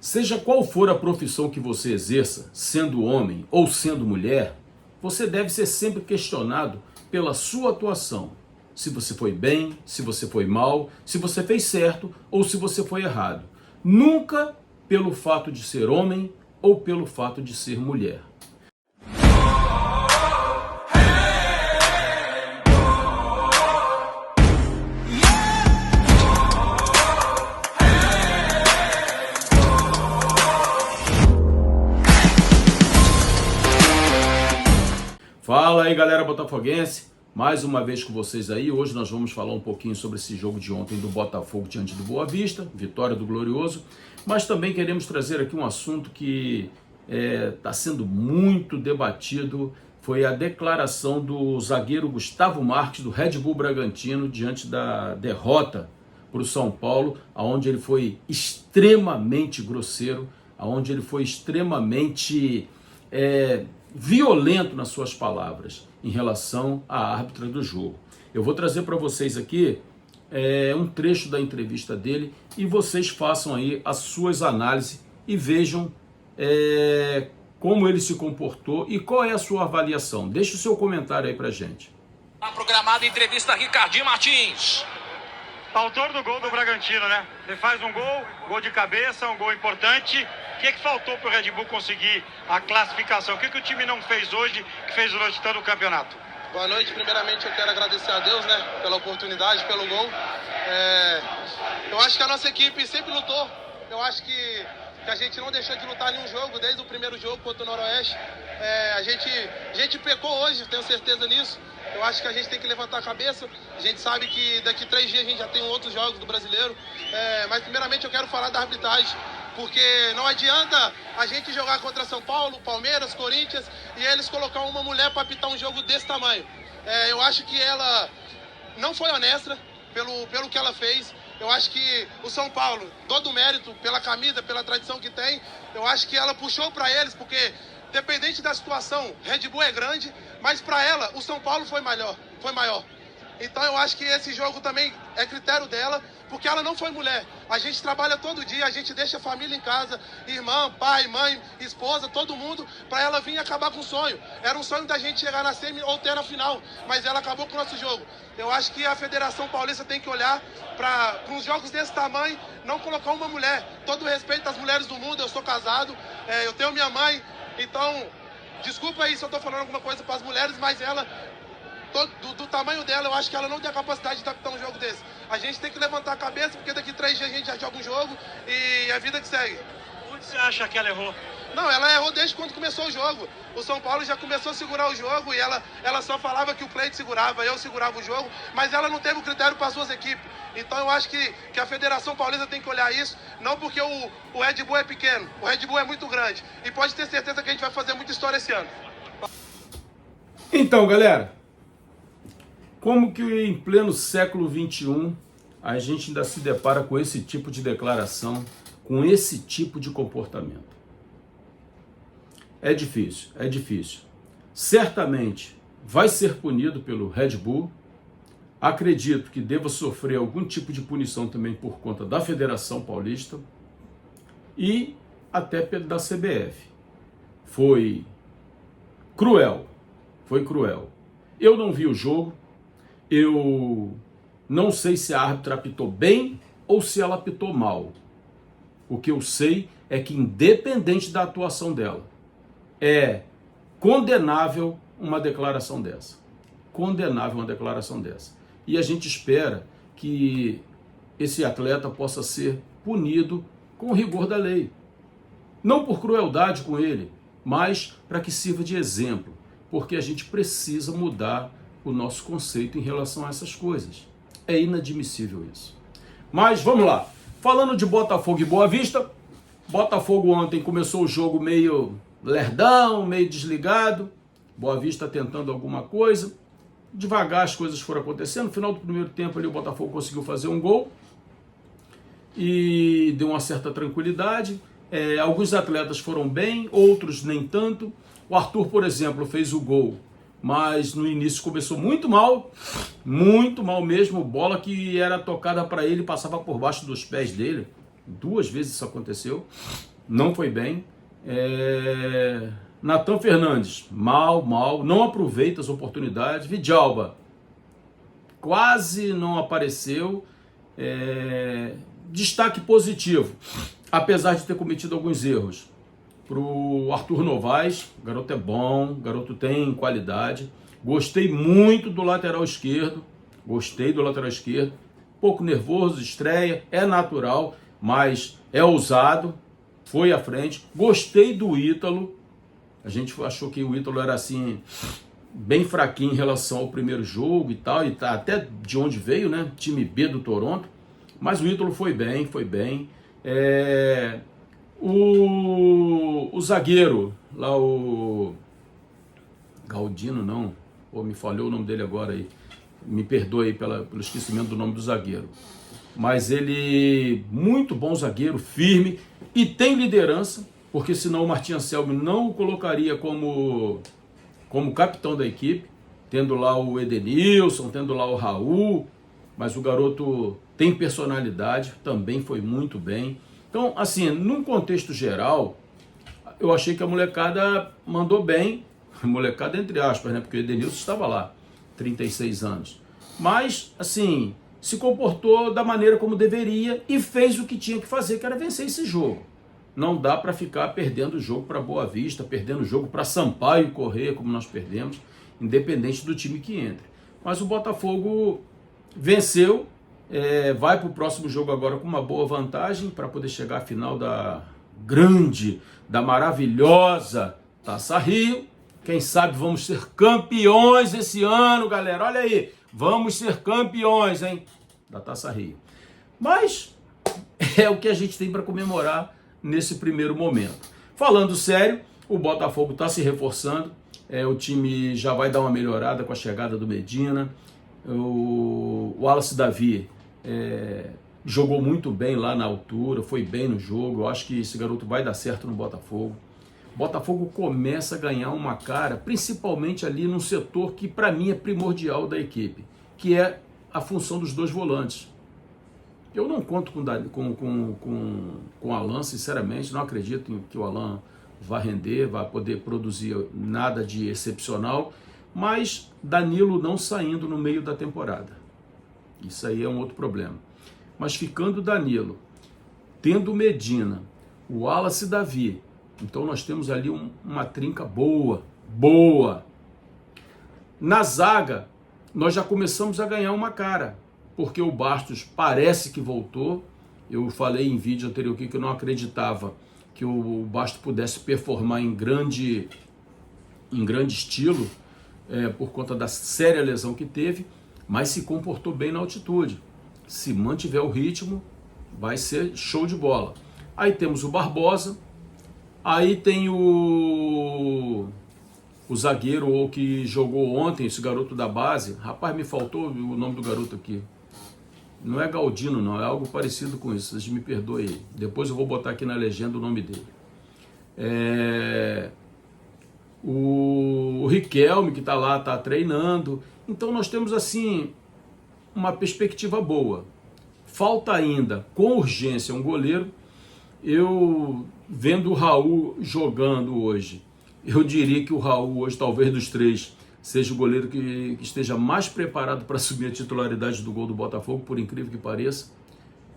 Seja qual for a profissão que você exerça, sendo homem ou sendo mulher, você deve ser sempre questionado pela sua atuação. Se você foi bem, se você foi mal, se você fez certo ou se você foi errado. Nunca pelo fato de ser homem ou pelo fato de ser mulher. Fala aí, galera botafoguense, mais uma vez com vocês aí. Hoje nós vamos falar um pouquinho sobre esse jogo de ontem do Botafogo diante do Boa Vista, vitória do Glorioso, mas também queremos trazer aqui um assunto que está sendo muito debatido. Foi a declaração do zagueiro Gustavo Marques do Red Bull Bragantino diante da derrota para o São Paulo, onde ele foi extremamente grosseiro, onde ele foi extremamente violento nas suas palavras em relação à árbitra do jogo. Eu vou trazer para vocês aqui um trecho da entrevista dele e vocês façam aí as suas análises e vejam como ele se comportou e qual é a sua avaliação. Deixe o seu comentário aí pra gente. A programada entrevista Ricardinho Martins. Autor do gol do Bragantino, né? Ele faz um gol de cabeça, um gol importante. O que faltou para o Red Bull conseguir a classificação? O que o time não fez hoje que fez durante todo o campeonato? Boa noite. Primeiramente eu quero agradecer a Deus, né, pela oportunidade, pelo gol. Eu acho que a nossa equipe sempre lutou. Eu acho que a gente não deixou de lutar nenhum jogo, desde o primeiro jogo contra o Noroeste. A gente pecou hoje, tenho certeza nisso. Eu acho que a gente tem que levantar a cabeça. A gente sabe que daqui 3 dias a gente já tem outros jogos do Brasileiro. Mas primeiramente eu quero falar da arbitragem, porque não adianta a gente jogar contra São Paulo, Palmeiras, Corinthians e eles colocar uma mulher para apitar um jogo desse tamanho. Eu acho que ela não foi honesta pelo que ela fez. Eu acho que o São Paulo, todo o mérito pela camisa, pela tradição que tem, eu acho que ela puxou para eles, porque dependente da situação, Red Bull é grande, mas para ela o São Paulo foi maior. Então eu acho que esse jogo também é critério dela, porque ela não foi mulher. A gente trabalha todo dia, a gente deixa a família em casa, irmã, pai, mãe, esposa, todo mundo, para ela vir acabar com o sonho. Era um sonho da gente chegar na semi ou ter na final, mas ela acabou com o nosso jogo. Eu acho que a Federação Paulista tem que olhar para uns jogos desse tamanho, não colocar uma mulher. Todo respeito às mulheres do mundo, eu sou casado, eu tenho minha mãe, então desculpa aí se eu estou falando alguma coisa para as mulheres, mas ela, do tamanho dela, eu acho que ela não tem a capacidade de adaptar um jogo desse. A gente tem que levantar a cabeça, porque daqui 3 dias a gente já joga um jogo e é a vida que segue. Onde você acha que ela errou? Não, ela errou desde quando começou o jogo. O São Paulo já começou a segurar o jogo e ela só falava que o Cleide segurava, eu segurava o jogo, mas ela não teve o critério para as duas equipes. Então eu acho que a Federação Paulista tem que olhar isso, não porque o Red Bull é pequeno, o Red Bull é muito grande. E pode ter certeza que a gente vai fazer muita história esse ano. Então, galera, como que em pleno século XXI a gente ainda se depara com esse tipo de declaração, com esse tipo de comportamento? É difícil. Certamente vai ser punido pelo Red Bull. Acredito que deva sofrer algum tipo de punição também por conta da Federação Paulista e até da CBF. Foi cruel. Eu não vi o jogo. Eu não sei se a árbitra apitou bem ou se ela apitou mal. O que eu sei é que, independente da atuação dela, é condenável uma declaração dessa. E a gente espera que esse atleta possa ser punido com o rigor da lei. Não por crueldade com ele, mas para que sirva de exemplo. Porque a gente precisa mudar o nosso conceito em relação a essas coisas. É inadmissível isso. Mas vamos lá. Falando de Botafogo e Boa Vista, Botafogo ontem começou o jogo meio lerdão, meio desligado. Boa Vista tentando alguma coisa. Devagar as coisas foram acontecendo. No final do primeiro tempo ali o Botafogo conseguiu fazer um gol e deu uma certa tranquilidade. Alguns atletas foram bem, outros nem tanto. O Arthur, por exemplo, fez o gol, mas no início começou muito mal mesmo. Bola que era tocada para ele passava por baixo dos pés dele. 2 vezes isso aconteceu. não foi bem. Natan Fernandes, mal, não aproveita as oportunidades. Vidalba, quase não apareceu. Destaque positivo, apesar de ter cometido alguns erros, para o Arthur Novaes. O garoto é bom, o garoto tem qualidade. Gostei muito do lateral esquerdo, pouco nervoso, estreia, é natural, mas é ousado, foi à frente. Gostei do Ítalo, a gente achou que o Ítalo era assim, bem fraquinho em relação ao primeiro jogo e tal, e tá até de onde veio, né? Time B do Toronto, mas o Ítalo foi bem. O zagueiro, lá o Galdino, não, me falhou o nome dele agora aí, me perdoe pelo esquecimento do nome do zagueiro, mas ele, muito bom zagueiro, firme, e tem liderança, porque senão o Martim Anselmi não o colocaria como capitão da equipe, tendo lá o Edenilson, tendo lá o Raul, mas o garoto tem personalidade, também foi muito bem. Então, assim, num contexto geral, eu achei que a molecada mandou bem, molecada entre aspas, né, porque o Edenilson estava lá, 36 anos, mas, assim, se comportou da maneira como deveria e fez o que tinha que fazer, que era vencer esse jogo. Não dá para ficar perdendo o jogo para Boa Vista, perdendo o jogo para Sampaio e Corrêa, como nós perdemos, independente do time que entre. Mas o Botafogo venceu, vai para o próximo jogo agora com uma boa vantagem para poder chegar à final da maravilhosa Taça Rio. Quem sabe vamos ser campeões esse ano, galera. Olha aí, vamos ser campeões, hein, da Taça Rio. Mas é o que a gente tem para comemorar nesse primeiro momento. Falando sério, o Botafogo está se reforçando, o time já vai dar uma melhorada com a chegada do Medina. O Wallace Davi jogou muito bem lá na altura, foi bem no jogo. Eu acho que esse garoto vai dar certo no Botafogo. O Botafogo começa a ganhar uma cara, principalmente ali num setor que para mim é primordial da equipe, que é a função dos dois volantes. Eu não conto com o Alan, sinceramente, não acredito que o Alan vá render, vá poder produzir nada de excepcional, mas Danilo não saindo no meio da temporada. Isso aí é um outro problema. Mas ficando Danilo, tendo Medina, o Wallace Davi, então nós temos ali uma trinca boa. Na zaga, nós já começamos a ganhar uma cara, porque o Bastos parece que voltou. Eu falei em vídeo anterior aqui que eu não acreditava que o Bastos pudesse performar em grande estilo, por conta da séria lesão que teve, mas se comportou bem na altitude. Se mantiver o ritmo, vai ser show de bola. Aí temos o Barbosa, aí tem o zagueiro ou que jogou ontem, esse garoto da base. Rapaz, me faltou o nome do garoto aqui. Não é Galdino, não, é algo parecido com isso, vocês me perdoem aí. Depois eu vou botar aqui na legenda o nome dele. O Riquelme, que está lá, está treinando. Então nós temos assim uma perspectiva boa. Falta ainda, com urgência, um goleiro. Eu, vendo o Raul jogando hoje, eu diria que o Raul hoje, talvez dos três, seja o goleiro que esteja mais preparado para assumir a titularidade do gol do Botafogo, por incrível que pareça,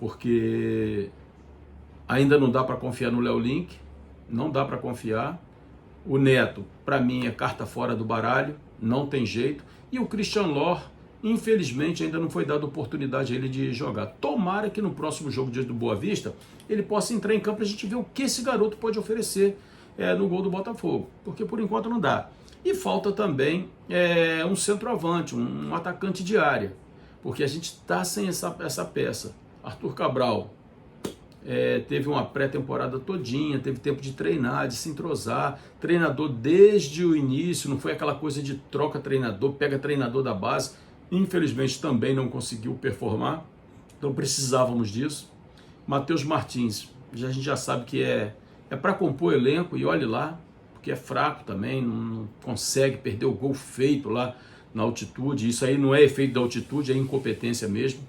porque ainda não dá para confiar no Léo Link, não dá para confiar. O Neto, para mim, é carta fora do baralho, não tem jeito. E o Christian Lor, infelizmente, ainda não foi dada oportunidade a ele de jogar. Tomara que no próximo jogo diante do Boa Vista ele possa entrar em campo e a gente ver o que esse garoto pode oferecer no gol do Botafogo, porque por enquanto não dá. E falta também um centroavante, um atacante de área, porque a gente está sem essa peça. Arthur Cabral teve uma pré-temporada todinha, teve tempo de treinar, de se entrosar, treinador desde o início, não foi aquela coisa de troca treinador, pega treinador da base, infelizmente também não conseguiu performar, então precisávamos disso. Matheus Martins, a gente já sabe que é para compor elenco, e olhe lá, porque é fraco também, não consegue, perder o gol feito lá na altitude. Isso aí não é efeito da altitude, é incompetência mesmo.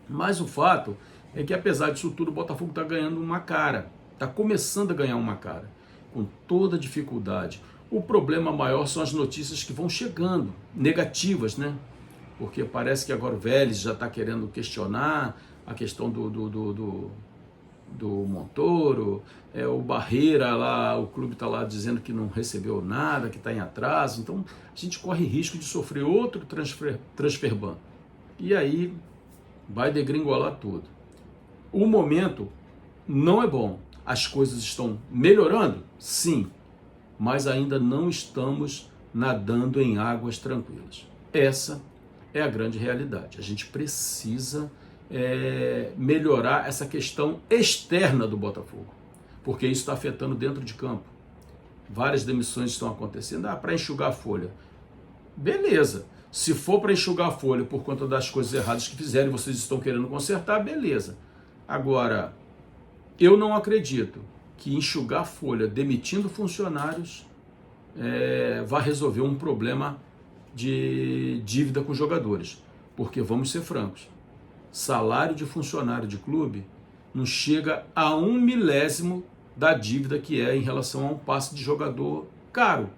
Mas o fato é que apesar disso tudo, o Botafogo está ganhando uma cara. Está começando a ganhar uma cara, com toda dificuldade. O problema maior são as notícias que vão chegando, negativas, né? Porque parece que agora o Vélez já está querendo questionar a questão do Montoro, o Barreira lá, o clube está lá dizendo que não recebeu nada, que está em atraso. Então a gente corre risco de sofrer outro transfer ban. E aí vai degringolar tudo. O momento não é bom. As coisas estão melhorando? Sim, mas ainda não estamos nadando em águas tranquilas. Essa é a grande realidade. A gente precisa melhorar essa questão externa do Botafogo, porque isso está afetando dentro de campo. Várias demissões estão acontecendo. Para enxugar a folha. Beleza. Se for para enxugar a folha por conta das coisas erradas que fizeram e vocês estão querendo consertar, beleza. Agora, eu não acredito que enxugar a folha demitindo funcionários vai resolver um problema de dívida com jogadores. Porque, vamos ser francos, salário de funcionário de clube não chega a 1/1000 da dívida que é em relação a um passe de jogador caro,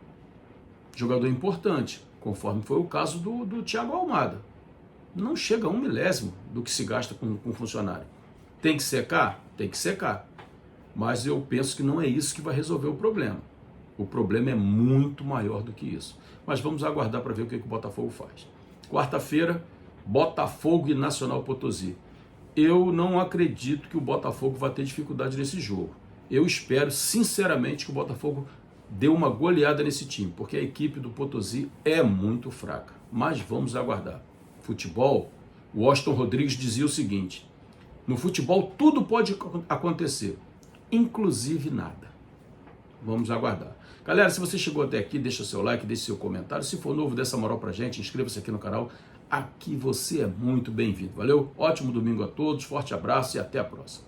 jogador importante, conforme foi o caso do Thiago Almada. Não chega a 1/1000 do que se gasta com funcionário. Tem que secar? Tem que secar. Mas eu penso que não é isso que vai resolver o problema. O problema é muito maior do que isso. Mas vamos aguardar para ver o que o Botafogo faz. Quarta-feira, Botafogo e Nacional Potosí. Eu não acredito que o Botafogo vai ter dificuldade nesse jogo. Eu espero, sinceramente, que o Botafogo dê uma goleada nesse time, porque a equipe do Potosí é muito fraca. Mas vamos aguardar. Futebol, o Washington Rodrigues dizia o seguinte: no futebol tudo pode acontecer, inclusive nada. Vamos aguardar. Galera, se você chegou até aqui, deixa seu like, deixa seu comentário. Se for novo, dê essa moral pra gente, inscreva-se aqui no canal. Aqui você é muito bem-vindo. Valeu? Ótimo domingo a todos, forte abraço e até a próxima.